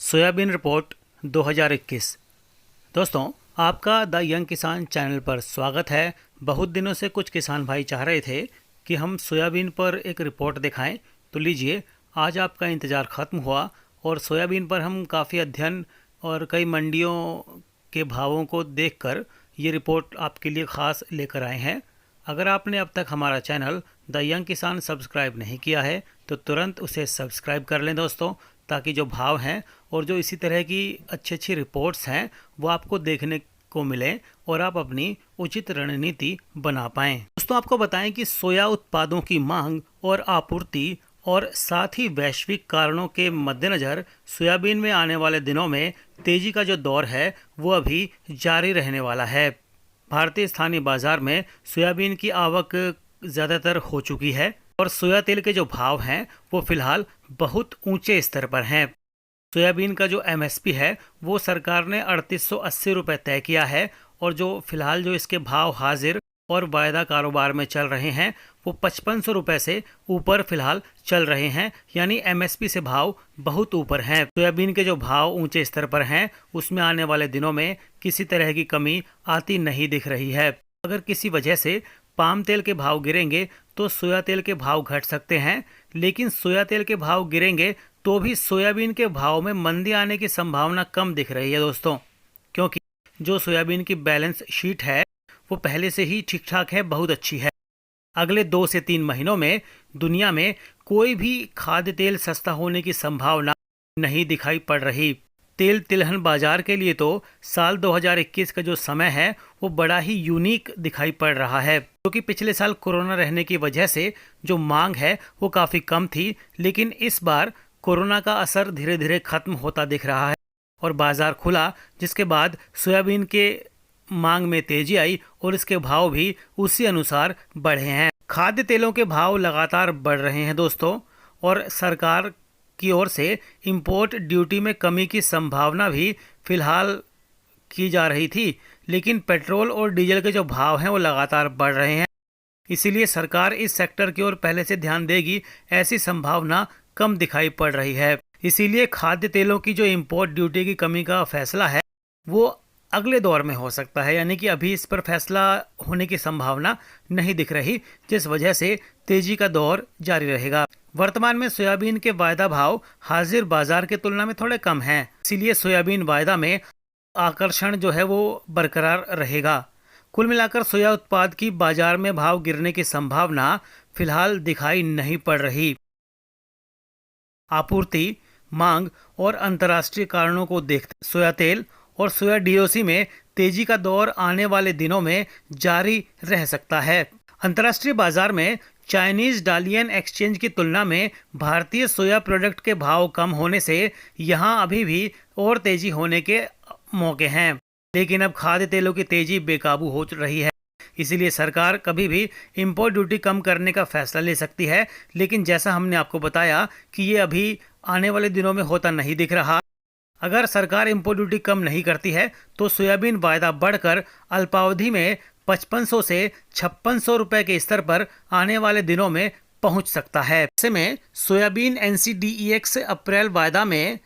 Soybean report 2021। दोस्तों, आपका the young किसान चैनल पर स्वागत है। बहुत दिनों से कुछ किसान भाई चाह रहे थे कि हम सोयाबीन पर एक रिपोर्ट दिखाएं, तो लीजिए आज आपका इंतज़ार ख़त्म हुआ और सोयाबीन पर हम काफ़ी अध्ययन और कई मंडियों के भावों को देखकर ये रिपोर्ट आपके लिए ख़ास लेकर आए हैं। अगर आपने अब तक हमारा चैनल द यंग किसान सब्सक्राइब नहीं किया है तो तुरंत उसे सब्सक्राइब कर लें दोस्तों, ताकि जो भाव हैं और जो इसी तरह की अच्छी अच्छी रिपोर्ट्स हैं वो आपको देखने को मिलें और आप अपनी उचित रणनीति बना पाएं। दोस्तों, आपको बताएं कि सोया उत्पादों की मांग और आपूर्ति और साथ ही वैश्विक कारणों के मद्देनज़र सोयाबीन में आने वाले दिनों में तेजी का जो दौर है वो अभी जारी रहने वाला है। भारतीय स्थानीय बाजार में सोयाबीन की आवक ज़्यादातर हो चुकी है और सोया तेल के जो भाव हैं वो फिलहाल बहुत ऊंचे स्तर पर हैं। सोयाबीन का जो एमएसपी है वो सरकार ने 3880 रुपये तय किया है और जो फिलहाल जो इसके भाव हाजिर और वायदा कारोबार में चल रहे हैं वो 5500 रुपये से ऊपर फिलहाल चल रहे हैं, यानी एमएसपी से भाव बहुत ऊपर हैं। सोयाबीन के जो भाव ऊंचे स्तर पर हैं उसमें आने वाले दिनों में किसी तरह की कमी आती नहीं दिख रही है। अगर किसी वजह से पाम तेल के भाव गिरेंगे तो सोया तेल के भाव घट सकते हैं, लेकिन सोया तेल के भाव गिरेंगे तो भी सोयाबीन के भाव में मंदी आने की संभावना कम दिख रही है दोस्तों, क्योंकि जो सोयाबीन की बैलेंस शीट है वो पहले से ही ठीक ठाक है, बहुत अच्छी है। अगले 2 से 3 महीनों में दुनिया में कोई भी खाद्य तेल सस्ता होने की संभावना नहीं दिखाई पड़ रही। तेल तिलहन बाजार के लिए तो साल 2021 का जो समय है वो बड़ा ही यूनिक दिखाई पड़ रहा है, क्योंकि पिछले साल कोरोना रहने की वजह से जो मांग है वो काफ़ी कम थी, लेकिन इस बार कोरोना का असर धीरे धीरे खत्म होता दिख रहा है और बाजार खुला, जिसके बाद सोयाबीन के मांग में तेजी आई और इसके भाव भी उसी अनुसार बढ़े हैं। खाद्य तेलों के भाव लगातार बढ़ रहे हैं दोस्तों, और सरकार की ओर से इंपोर्ट ड्यूटी में कमी की संभावना भी फिलहाल की जा रही थी, लेकिन पेट्रोल और डीजल के जो भाव हैं वो लगातार बढ़ रहे हैं। इसीलिए सरकार इस सेक्टर की ओर पहले से ध्यान देगी, ऐसी संभावना कम दिखाई पड़ रही है। इसीलिए खाद्य तेलों की जो इंपोर्ट ड्यूटी की कमी का फैसला है वो अगले दौर में हो सकता है, यानी कि अभी इस पर फैसला होने की संभावना नहीं दिख रही, जिस वजह से तेजी का दौर जारी रहेगा। वर्तमान में सोयाबीन के वायदा भाव हाजिर बाजार के तुलना में थोड़े कम हैं, इसीलिए सोयाबीन वायदा में आकर्षण जो है वो बरकरार रहेगा। कुल मिलाकर सोया उत्पाद की बाजार में भाव गिरने की संभावना फिलहाल दिखाई नहीं पड़ रही। आपूर्ति, मांग और अंतर्राष्ट्रीय कारणों को देखते सोया तेल और सोया डीओसी में तेजी का दौर आने वाले दिनों में जारी रह सकता है। अंतर्राष्ट्रीय बाजार में चाइनीज डालियन एक्सचेंज की तुलना में भारतीय सोया प्रोडक्ट के भाव कम होने से यहां अभी भी और तेजी होने के मौके हैं, लेकिन अब खाद्य तेलों की तेजी बेकाबू हो रही है। इसीलिए सरकार कभी भी इंपोर्ट ड्यूटी कम करने का फैसला ले सकती है, लेकिन जैसा हमने आपको बताया कि ये अभी आने वाले दिनों में होता नहीं दिख रहा। अगर सरकार इंपोर्ट ड्यूटी कम नहीं करती है तो सोयाबीन वायदा बढ़कर अल्पावधि में 5500 से 5600 रुपए के स्तर पर आने वाले दिनों में पहुंच सकता है। ऐसे में सोयाबीन NCDEX अप्रैल वायदा में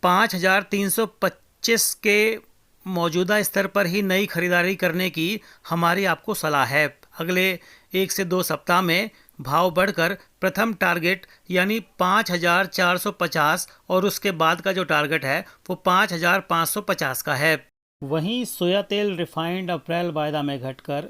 5325 के मौजूदा स्तर पर ही नई खरीदारी करने की हमारी आपको सलाह है। अगले 1 से 2 सप्ताह में भाव बढ़कर प्रथम टारगेट यानी 5450 और उसके बाद का जो टारगेट है वो 5550 का है। वहीं सोया तेल रिफाइंड अप्रैल वायदा में घटकर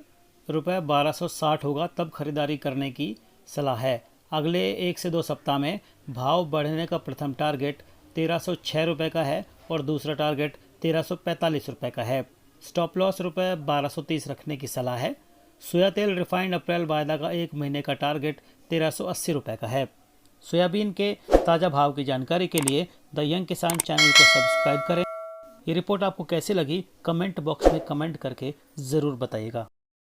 रुपये 1260 होगा, तब खरीदारी करने की सलाह है। अगले 1 से 2 सप्ताह में भाव बढ़ने का प्रथम टारगेट 1306 रुपये का है और दूसरा टारगेट 1345 रुपये का है। स्टॉप लॉस रुपये 1230 रखने की सलाह है। सोया तेल रिफाइंड अप्रैल वायदा का 1 महीने का टारगेट 1380 रुपये का है। सोयाबीन के ताज़ा भाव की जानकारी के लिए द यंग किसान चैनल को सब्सक्राइब करें। ये रिपोर्ट आपको कैसी लगी कमेंट बॉक्स में कमेंट करके ज़रूर बताइएगा।